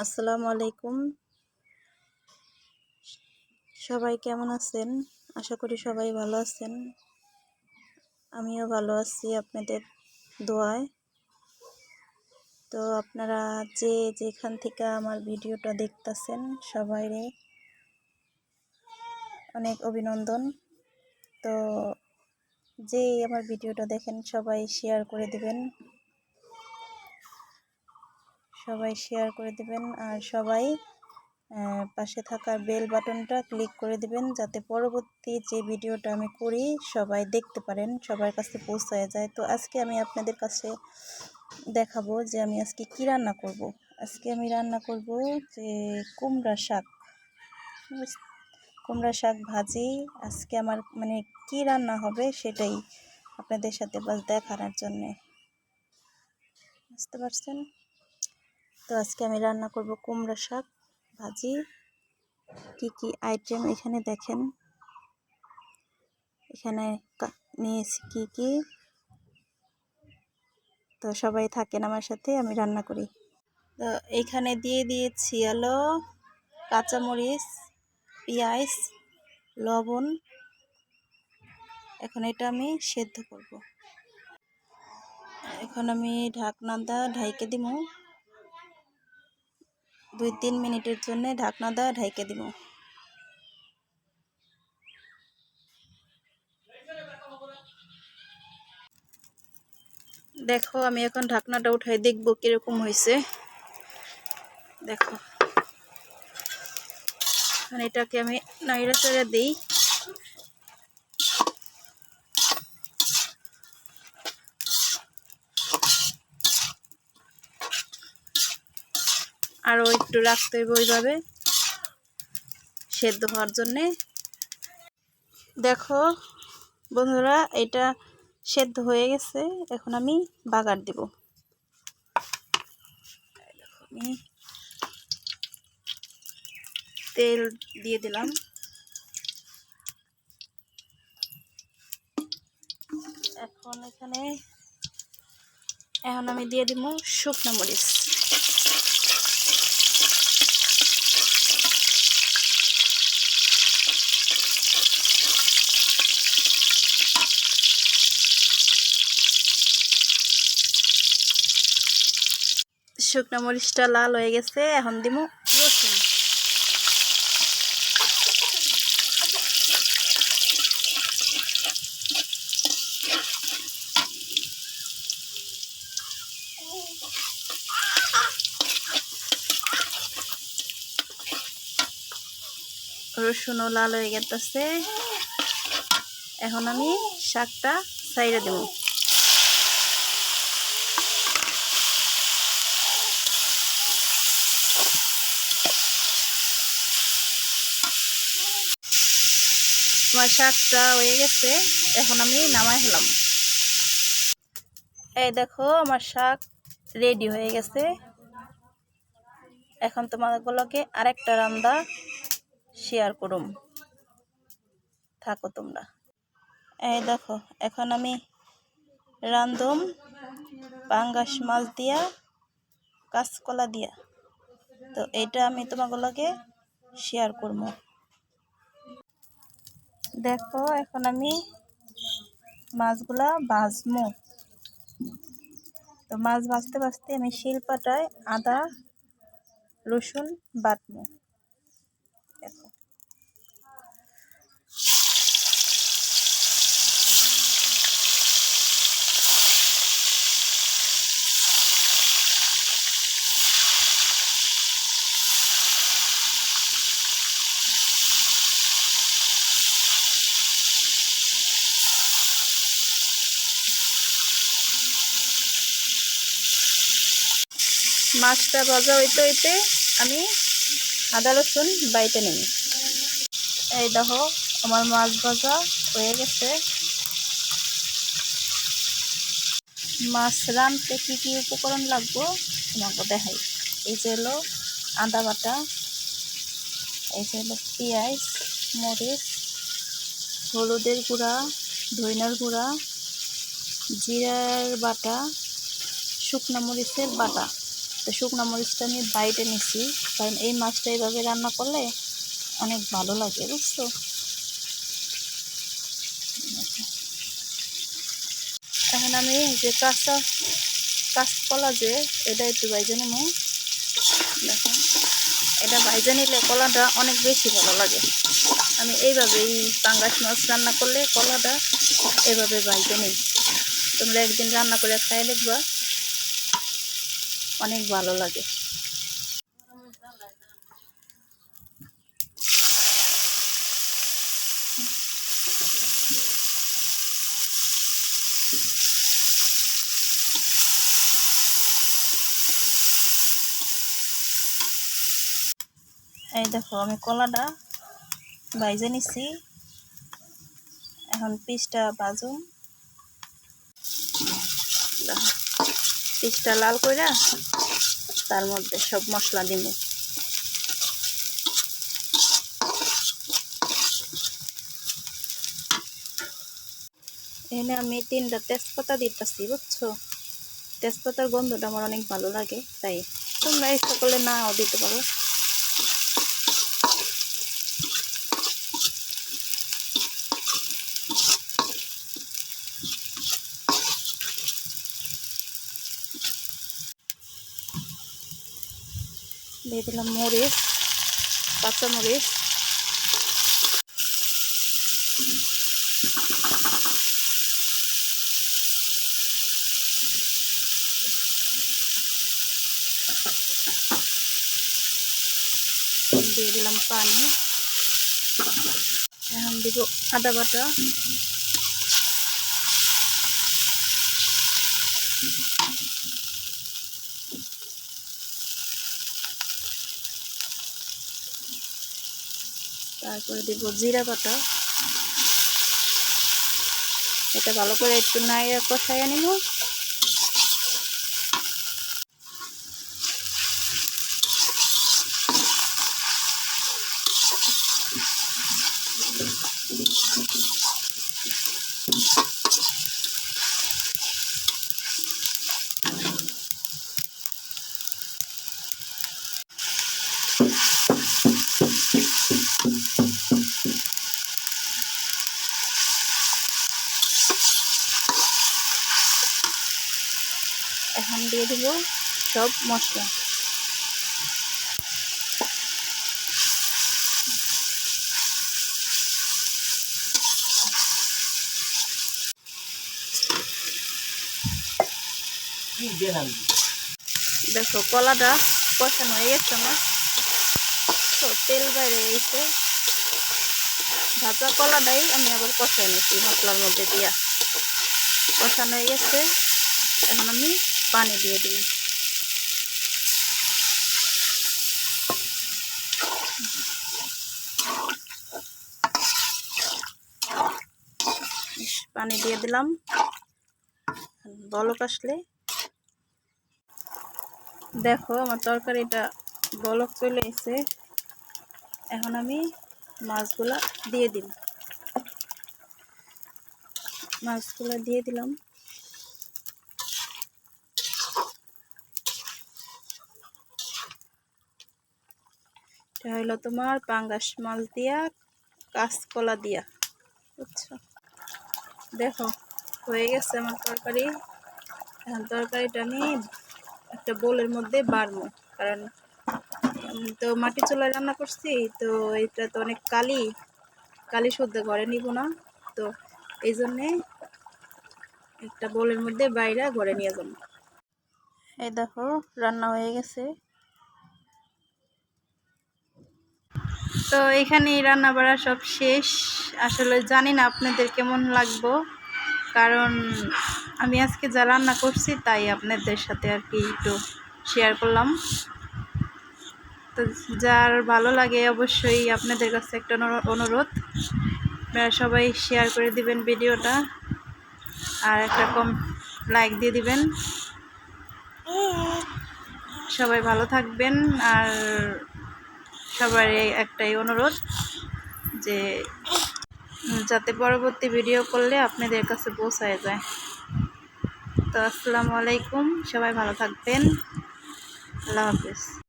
আসসালামু আলাইকুম। সবাই কেমন আছেন? আশা করি সবাই ভালো আছেন। আমিও ভালো আছি আপনাদের দোয়ায়। তো আপনারা যে যেখান থেকে আমার ভিডিওটা দেখতেছেন সবাইরে অনেক অভিনন্দন। তো যে আমার ভিডিওটা দেখেন সবাই শেয়ার করে দিবেন, আর সবাই পাশে থাকা বেল বাটনটা ক্লিক করে দিবেন যাতে পরবর্তী যে ভিডিওটা আমি করি সবাই দেখতে পারেন, সবার কাছে পৌঁছায় যায়। তো আজকে আমি আপনাদের কাছে দেখাবো যে আমি আজকে কি রান্না করব। আজকে আমি রান্না করব যে কুমড়া শাক ভাজি। আজকে আমার কি রান্না হবে সেটাই আপনাদের সাথে বাস দেখানোর জন্যে, বুঝতে পারছেন? তো আজকে আমি রান্না করব কুমড়া শাক ভাজি। কি আইটেম এখানে দেখেন, এখানে নিয়েছি কি। তো সবাই থাকেন আমার সাথে, আমি রান্না করি। তো এখানে দিয়ে দিয়েছি হলো কাঁচামরিচ, পেঁয়াজ, লবণ। এখন এটা আমি সেদ্ধ করব। এখন আমি ঢাকনাটা ঢাইকে দিব, 2-3 মিনিটের জন্য ঢাকনাটা ঢাইকে দিব। দেখো আমি এখন ঢাকনাটা উঠাই দেখব কিরকম হয়েছে। দেখো এটাকে আমি নাইড়া চাড়া দিই। আরও একটু রাখতে হবে ওইভাবে সেদ্ধ হওয়ার জন্যে। দেখো বন্ধুরা, এটা সেদ্ধ হয়ে গেছে। এখন আমি বাগার দিব। আমি তেল দিয়ে দিলাম। এখন আমি দিয়ে দিব শুকনো মরিচ। শুকনো মরিচটা লাল হয়ে গেছে, এখন দিব রসুন। রসুনও লাল হয়ে গেছে, এখন আমি শাকটা ছাইড়া দেব। আমার শাকটা হয়ে গেছে, এখন আমি নামাই ফেলাম। এই দেখো আমার শাক রেডি হয়ে গেছে। এখন তোমাদেরগুলোকে আরেকটা রান্না শেয়ার করুম, থাকো তোমরা। এই দেখো এখন আমি রান্ধুম পাঙ্গাস মাছ দিয়া, কাঁচকলা দিয়া। তো এটা আমি তোমাগুলোকে শেয়ার করব। দেখো এখন আমি মাছগুলা ভাজমু। তো মাছ ভাজতে ভাজতে আমি শিলপাটায় আদা রসুন বাটমু। দেখো মাছটা ভাজা হইতে হইতে আমি আদা রসুন বাইটে নিই। এই দেখো আমার মাছ ভাজা হয়ে গেছে। মাছ রাঁধতে কি উপকরণ লাগবে তোমাকে দেখাই। এই যে হলো আদা বাটা, এই যে হলো পেঁয়াজ, মরিচ, হলুদের গুঁড়া, ধইনার গুঁড়া, জিরার বাটা, শুকনো মরিচের বাটা। তো তো শুকনো মরিচটা আমি বাইটে নিছি, কারণ এই মাছটা এইভাবে রান্না করলে অনেক ভালো লাগে, বুঝছো। এখন আমি যে কাঁচকলা যে এটা একটু ভাইজে নেব। দেখো, এটা ভাইজে নিলে কলাটা অনেক বেশি ভালো লাগে। আমি এইভাবেই পাঙ্গাস মাছ রান্না করলে কলাটা এভাবে ভাইজে নিই। তোমরা একদিন রান্না করে খাই দেখবা, অনেক ভালো লাগে। এই দেখো, আমি কলাটা ভাইজে নিছি। এখন পিসটা ভাজুম। পিসটা লাল করে তার মধ্যে সব মশলা দিব। এখানে আমি 3টা তেজপাতা দিতেছি, বুঝছো। তেজপাতার গন্ধটা আমার অনেক ভালো লাগে, তাই তোমরা ইচ্ছা করলে নাও দিতে পারো। দিয়ে দিলাম মরিচ, কাঁচা মরিচ। দিয়ে দিলাম পানি। এখন দিব আদা বাটা। তারপরে দিব জিরা বাটা। এটা ভালো করে একটু নাড়িয়ে কষাইয়া নিব। এখন দিয়ে দিব সব মশলা। দেখো, কলাটা কষানো হয়ে গেছে আমার, তো তেল বাইরে গেছে। ভাজা কলাটাই আমি আবার কষাই নিচ্ছি মশলার মধ্যে দিয়া। কষানো হয়ে গেছে, এখন আমি পানি দিয়ে দিই। পানি দিয়ে দিলাম। বলক আসলে দেখো আমার তরকারিটা বলক চলে এসেছে। এখন আমি মাছগুলা দিয়ে দিই। মাছগুলা দিয়ে দিলাম। এটা হইলো তোমার পাঙ্গাস মাছ দিয়া কাঁচকলা দিয়া, বুঝছো। দেখো, হয়ে গেছে আমার তরকারি। এখন তরকারিটা আমি একটা বোলের মধ্যে বাড়বো, কারণ তো মাটি চুলায় রান্না করছি, তো এটা তো অনেক কালি শুদ্ধ ঘরে নিব না, তো এই জন্যে একটা বোলের মধ্যে বাইরে ঘরে নিয়ে যাবো। এই দেখো, রান্না হয়ে গেছে। তো এখানেই রান্না বাড়া সব শেষ। আসলে জানি না আপনাদের কেমন লাগবো, কারণ আমি আজকে যা রান্না করছি তাই আপনাদের সাথে আর কি একটু শেয়ার করলাম। তো যার ভালো লাগে অবশ্যই আপনাদের কাছে একটা অনুরোধ, আপনারা সবাই শেয়ার করে দিবেন ভিডিওটা, আর একটা লাইক দিয়ে দিবেন। সবাই ভালো থাকবেন। আর সবার একটাই অনুরোধ যে যাতে পরবর্তী ভিডিও করলে আপনাদের কাছে পৌঁছায় যায়। তো আসসালামু আলাইকুম, সবাই ভালো থাকবেন। আল্লাহ হাফেজ।